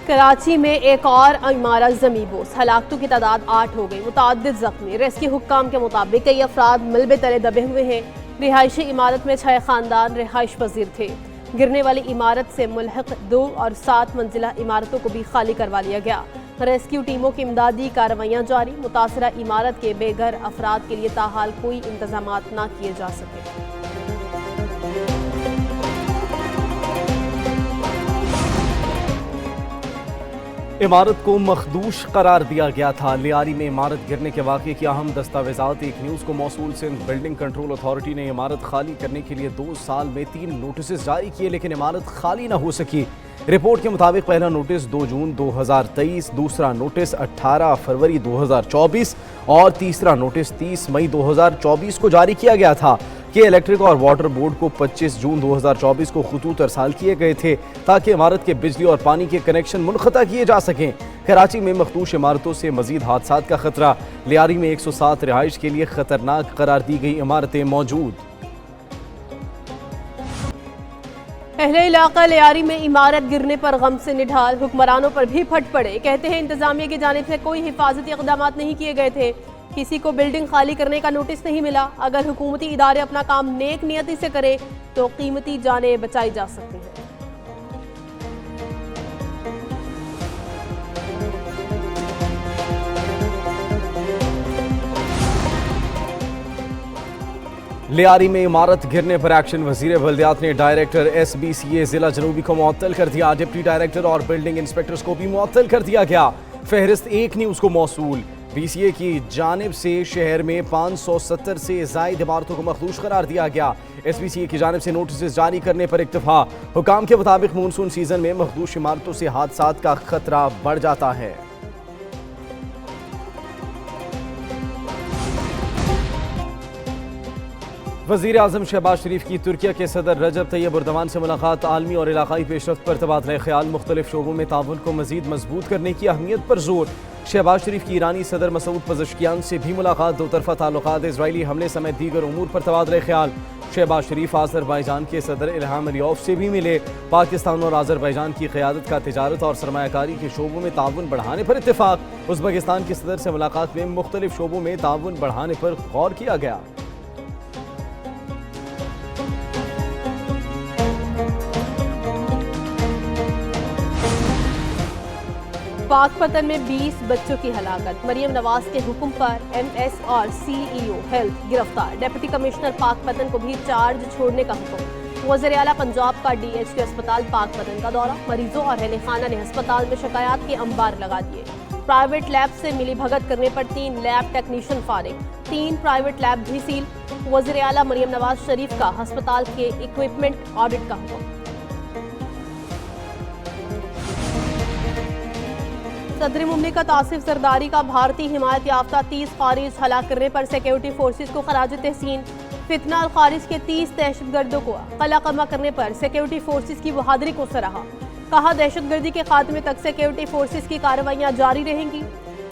کراچی میں ایک اور عمارت زمیں بوس، ہلاکتوں کی تعداد 8 ہو گئی، متعدد زخمی۔ ریسکیو حکام کے مطابق کئی افراد ملبے تلے دبے ہوئے ہیں۔ رہائشی عمارت میں 6 خاندان رہائش پذیر تھے۔ گرنے والی عمارت سے ملحق 2 اور 7 منزلہ عمارتوں کو بھی خالی کروا لیا گیا۔ ریسکیو ٹیموں کی امدادی کارروائیاں جاری۔ متاثرہ عمارت کے بے گھر افراد کے لیے تاحال کوئی انتظامات نہ کیے جا سکے۔ عمارت کو مخدوش قرار دیا گیا تھا۔ لیاری میں عمارت گرنے کے واقعے کی اہم دستاویزات ایک نیوز کو موصول۔ سندھ بلڈنگ کنٹرول اتھارٹی نے عمارت خالی کرنے کے لیے 2 سال میں 3 نوٹسز جاری کیے، لیکن عمارت خالی نہ ہو سکی۔ رپورٹ کے مطابق پہلا نوٹس 2 جون 2023، دوسرا نوٹس 18 فروری 2024 اور تیسرا نوٹس 30 مئی 2024 کو جاری کیا گیا تھا کہ الیکٹرک اور واٹر بورڈ کو 25 جون 2024 کو خطوط ارسال کیے گئے تھے تاکہ عمارت کے بجلی اور پانی کے کنیکشن منقطع کیے جا سکیں۔ کراچی میں مخدوش عمارتوں سے مزید حادثات کا خطرہ۔ لیاری میں 107 رہائش کے لیے خطرناک قرار دی گئی عمارتیں موجود۔ اہل علاقہ لیاری میں عمارت گرنے پر غم سے نڈھال، حکمرانوں پر بھی پھٹ پڑے۔ کہتے ہیں انتظامیہ کی جانب سے کوئی حفاظتی اقدامات نہیں کیے گئے تھے، کسی کو بلڈنگ خالی کرنے کا نوٹس نہیں ملا۔ اگر حکومتی ادارے اپنا کام نیک نیتی سے کرے تو قیمتی جانیں بچائی جا سکتی ہیں۔ لیاری میں عمارت گرنے پر ایکشن۔ وزیر بلدیات نے ڈائریکٹر SBCA ضلع جنوبی کو معطل کر دیا۔ ڈپٹی ڈائریکٹر اور بلڈنگ انسپیکٹرز کو بھی معطل کر دیا گیا۔ فہرست ایک نیوز کو موصول۔ BCA کی جانب سے شہر میں 570 سے زائد عمارتوں کو مخدوش قرار دیا گیا۔ SBCA کی جانب سے نوٹسز جاری کرنے پر اکتفا۔ حکام کے مطابق مونسون سیزن میں مخدوش عمارتوں سے حادثات کا خطرہ بڑھ جاتا ہے۔ وزیر اعظم شہباز شریف کی ترکیہ کے صدر رجب طیب اردوان سے ملاقات۔ عالمی اور علاقائی پیش رفت پر تبادلہ خیال۔ مختلف شعبوں میں تعاون کو مزید مضبوط کرنے کی اہمیت پر زور۔ شہباز شریف کی ایرانی صدر مسعود پزشکیان سے بھی ملاقات۔ دو طرفہ تعلقات، اسرائیلی حملے سمیت دیگر امور پر تبادلہ خیال۔ شہباز شریف آذربائیجان کے صدر الہام علیوف سے بھی ملے۔ پاکستان اور آذربائیجان کی قیادت کا تجارت اور سرمایہ کاری کے شعبوں میں تعاون بڑھانے پر اتفاق۔ ازبکستان کے صدر سے ملاقات میں مختلف شعبوں میں تعاون بڑھانے پر غور کیا گیا۔ پاک پتن میں 20 بچوں کی ہلاکت۔ مریم نواز کے حکم پر MS اور CEO ہیلتھ گرفتار۔ ڈپٹی کمشنر پاک پتن کو بھی چارج چھوڑنے کا حکم۔ وزیر اعلیٰ پنجاب کا DHQ اسپتال پاک پتن کا دورہ۔ مریضوں اور اہل خانہ نے ہسپتال میں شکایات کے انبار لگا دیے۔ پرائیویٹ لیب سے ملی بھگت کرنے پر 3 لیب ٹیکنیشین فارغ، 3 پرائیویٹ لیب بھی سیل۔ وزیر اعلیٰ مریم نواز شریف کا ہسپتال کے اکوپمنٹ آڈٹ کا حکم۔ صدر مملکت آصف زرداری کا بھارتی حمایت یافتہ 30 خارج ہلاک کرنے پر سیکیورٹی فورسز کو خراج تحسین۔ فتنہ الخارج کے 30 دہشت گردوں کو قلع قمع کرنے پر سیکیورٹی فورسز کی بہادری کو سراہا۔ کہا دہشت گردی کے خاتمے تک سیکیورٹی فورسز کی کارروائیاں جاری رہیں گی۔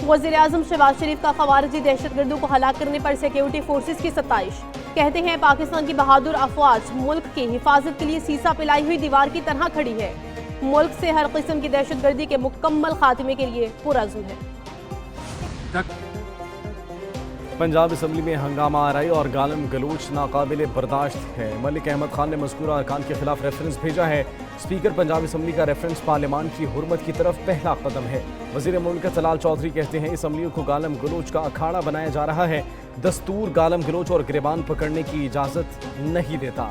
وزیر اعظم شہباز شریف کا خوارزی دہشت گردوں کو ہلاک کرنے پر سیکیورٹی فورسز کی ستائش۔ کہتے ہیں پاکستان کی بہادر افواج ملک کی حفاظت کے لیے سیسا پلائی ہوئی دیوار کی طرح کھڑی ہے، ملک سے ہر قسم کی دہشت گردی کے مکمل خاتمے کے لیے پرعزم ہے۔ پنجاب اسمبلی میں ہنگامہ آرائی اور گالم گلوچ ناقابل برداشت ہے۔ ملک احمد خان نے مذکورہ ارکان کے خلاف ریفرنس بھیجا ہے۔ اسپیکر پنجاب اسمبلی کا ریفرنس پارلیمان کی حرمت کی طرف پہلا قدم ہے۔ وزیر مملکت طلال چودھری کہتے ہیں اسمبلیوں کو گالم گلوچ کا اکھاڑا بنایا جا رہا ہے۔ دستور گالم گلوچ اور گریبان پکڑنے کی اجازت نہیں دیتا۔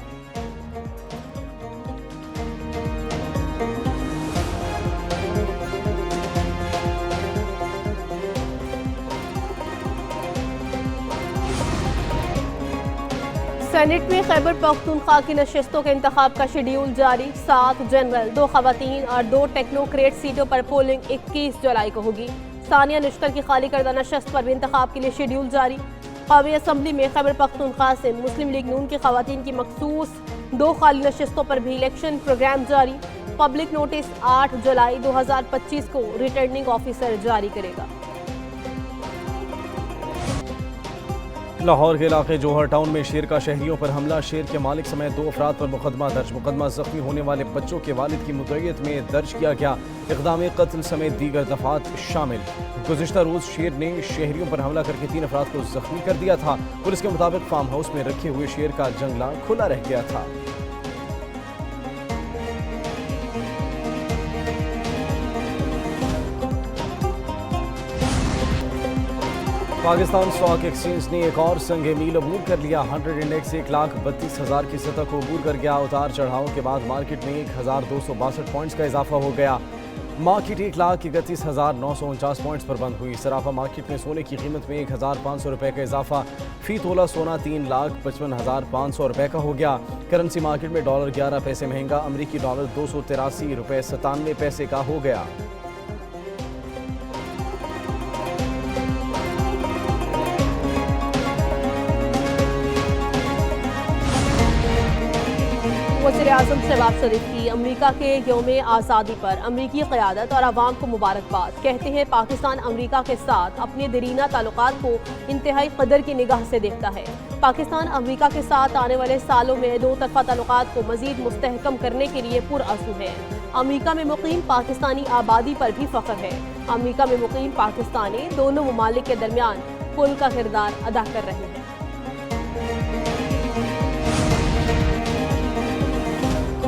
سینٹ میں خیبر پختونخوا کی نشستوں کے انتخاب کا شیڈیول جاری۔ 7 جنرل، 2 خواتین اور 2 ٹیکنوکریٹ سیٹوں پر پولنگ 21 جولائی کو ہوگی۔ ثانیہ نشتر کی خالی کردہ نشست پر بھی انتخاب کے لیے شیڈیول جاری۔ قومی اسمبلی میں خیبر پختونخوا سے مسلم لیگ نون کی خواتین کی مخصوص 2 خالی نشستوں پر بھی الیکشن پروگرام جاری۔ پبلک نوٹس 8 جولائی 2025 کو ریٹرننگ آفیسر جاری کرے گا۔ لاہور کے علاقے جوہر ٹاؤن میں شیر کا شہریوں پر حملہ، شیر کے مالک سمیت 2 افراد پر مقدمہ درج، مقدمہ زخمی ہونے والے بچوں کے والد کی مدعیت میں درج کیا گیا، اقدام قتل سمیت دیگر دفعات شامل۔ گزشتہ روز شیر نے شہریوں پر حملہ کر کے 3 افراد کو زخمی کر دیا تھا۔ پولیس کے مطابق فارم ہاؤس میں رکھے ہوئے شیر کا جنگلہ کھلا رہ گیا تھا۔ پاکستان اسٹاک ایکسچینج نے ایک اور سنگ میل عبور کر لیا، 100 انڈیکس 1,32,000 کی سطح کو عبور کر گیا۔ اتار چڑھاؤ کے بعد مارکیٹ میں 1,262 پوائنٹس کا اضافہ ہو گیا۔ مارکیٹ 1,31,949 پوائنٹس پر بند ہوئی۔ صرافہ مارکیٹ میں سونے کی قیمت میں 1,500 روپے کا اضافہ، فی تولہ سونا 3,55,500 روپے کا ہو گیا۔ کرنسی مارکیٹ میں ڈالر 11 پیسے مہنگا، امریکی ڈالر 283 روپے 97 پیسے کا ہو گیا۔ وزیراعظم شہباز شریف کی امریکہ کے یوم آزادی پر امریکی قیادت اور عوام کو مبارکباد، کہتے ہیں پاکستان امریکہ کے ساتھ اپنے دیرینہ تعلقات کو انتہائی قدر کی نگاہ سے دیکھتا ہے۔ پاکستان امریکہ کے ساتھ آنے والے سالوں میں 2 طرفہ تعلقات کو مزید مستحکم کرنے کے لیے پرعزم ہے۔ امریکہ میں مقیم پاکستانی آبادی پر بھی فخر ہے۔ امریکہ میں مقیم پاکستانی دونوں ممالک کے درمیان پل کا کردار ادا کر رہے ہیں۔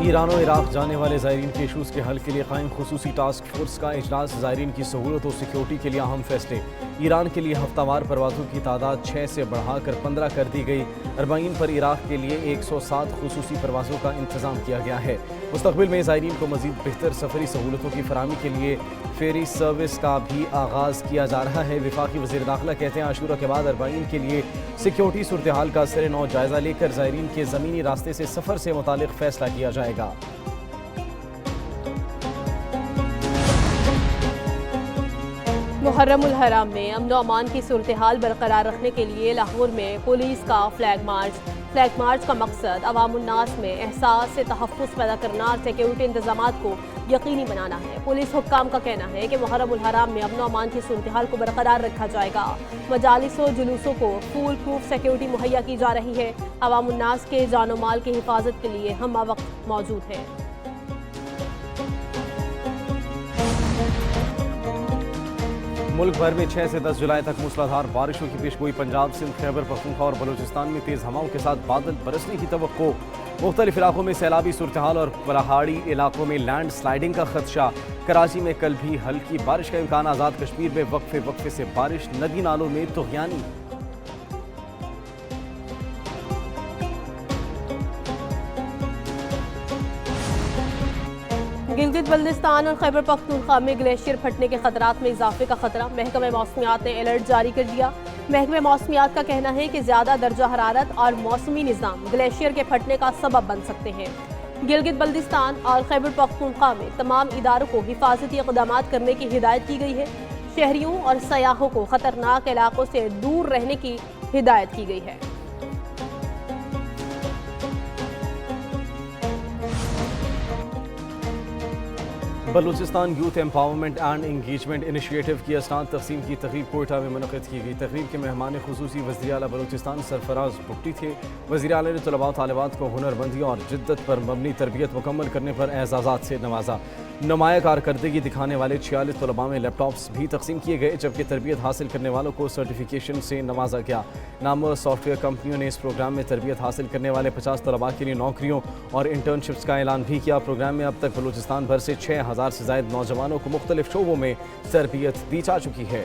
ایران و عراق جانے والے زائرین کے ایشوز کے حل کے لیے قائم خصوصی ٹاسک فورس کا اجلاس، زائرین کی سہولت و سیکیورٹی کے لیے اہم فیصلے۔ ایران کے لیے ہفتہ وار پروازوں کی تعداد 6 سے بڑھا کر 15 کر دی گئی، اربعین پر عراق کے لیے 107 خصوصی پروازوں کا انتظام کیا گیا ہے۔ مستقبل میں زائرین کو مزید بہتر سفری سہولتوں کی فراہمی کے لیے فیری سروس کا بھی آغاز کیا جا رہا ہے۔ وفاقی وزیر داخلہ کہتے ہیں عاشورہ کے بعد اربعین کے لیے سیکیورٹی صورتحال کا سر نو جائزہ لے کر زائرین کے زمینی راستے سے سفر سے متعلق فیصلہ کیا جائے گا۔ محرم الحرام میں امن و امان کی صورتحال برقرار رکھنے کے لیے لاہور میں پولیس کا فلیگ مارچ کا مقصد عوام الناس میں احساس سے تحفظ پیدا کرنا اور سیکیورٹی انتظامات کو یقینی بنانا ہے۔ پولیس حکام کا کہنا ہے کہ محرم الحرام میں امن و امان کی صورتحال کو برقرار رکھا جائے گا۔ مجالس و جلوسوں کو فول پروف سیکیورٹی مہیا کی جا رہی ہے۔ عوام الناس کے جان و مال کی حفاظت کے لیے ہم وقت موجود ہیں۔ ملک بھر میں 6 سے 10 جولائی تک موسلادھار بارشوں کی پیشگوئی، پنجاب، سندھ، خیبر پختونخوا اور بلوچستان میں تیز ہواؤں کے ساتھ بادل برسنے کی توقع، مختلف علاقوں میں سیلابی صورتحال اور پہاڑی علاقوں میں لینڈ سلائیڈنگ کا خدشہ۔ کراچی میں کل بھی ہلکی بارش کا امکان، آزاد کشمیر میں وقفے سے بارش، ندی نالوں میں طغیانی۔ گلگت بلتستان اور خیبر پختونخوا میں گلیشیئر پھٹنے کے خطرات میں اضافے کا خطرہ، محکمہ موسمیات نے الرٹ جاری کر دیا۔ محکمہ موسمیات کا کہنا ہے کہ زیادہ درجہ حرارت اور موسمی نظام گلیشیئر کے پھٹنے کا سبب بن سکتے ہیں۔ گلگت بلتستان اور خیبر پختونخوا میں تمام اداروں کو حفاظتی اقدامات کرنے کی ہدایت کی گئی ہے۔ شہریوں اور سیاحوں کو خطرناک علاقوں سے دور رہنے کی ہدایت کی گئی ہے۔ Balochistan youth empowerment and engagement initiative کی اسناد تقسیم کی تقریب کوئٹہ میں منعقد کی گئی۔ تقریب کے مہمان خصوصی وزیر اعلیٰ بلوچستان سرفراز بگٹی تھے۔ وزیر اعلیٰ نے طلباء و طالبات کو ہنر مندی اور جدت پر مبنی تربیت مکمل کرنے پر اعزازات سے نوازا۔ نمایاں کارکردگی دکھانے والے 46 طلباء میں لیپ ٹاپس بھی تقسیم کیے گئے، جبکہ تربیت حاصل کرنے والوں کو سرٹیفکیشن سے نوازا گیا۔ نامور سافٹ ویئر کمپنیوں نے اس پروگرام میں تربیت حاصل کرنے والے 50 طلباء کے لیے نوکریوں اور انٹرنشپس کا اعلان بھی کیا۔ پروگرام میں اب تک بلوچستان بھر سے 6000 سے زائد نوجوانوں کو مختلف شعبوں میں تربیت دی جا چکی ہے۔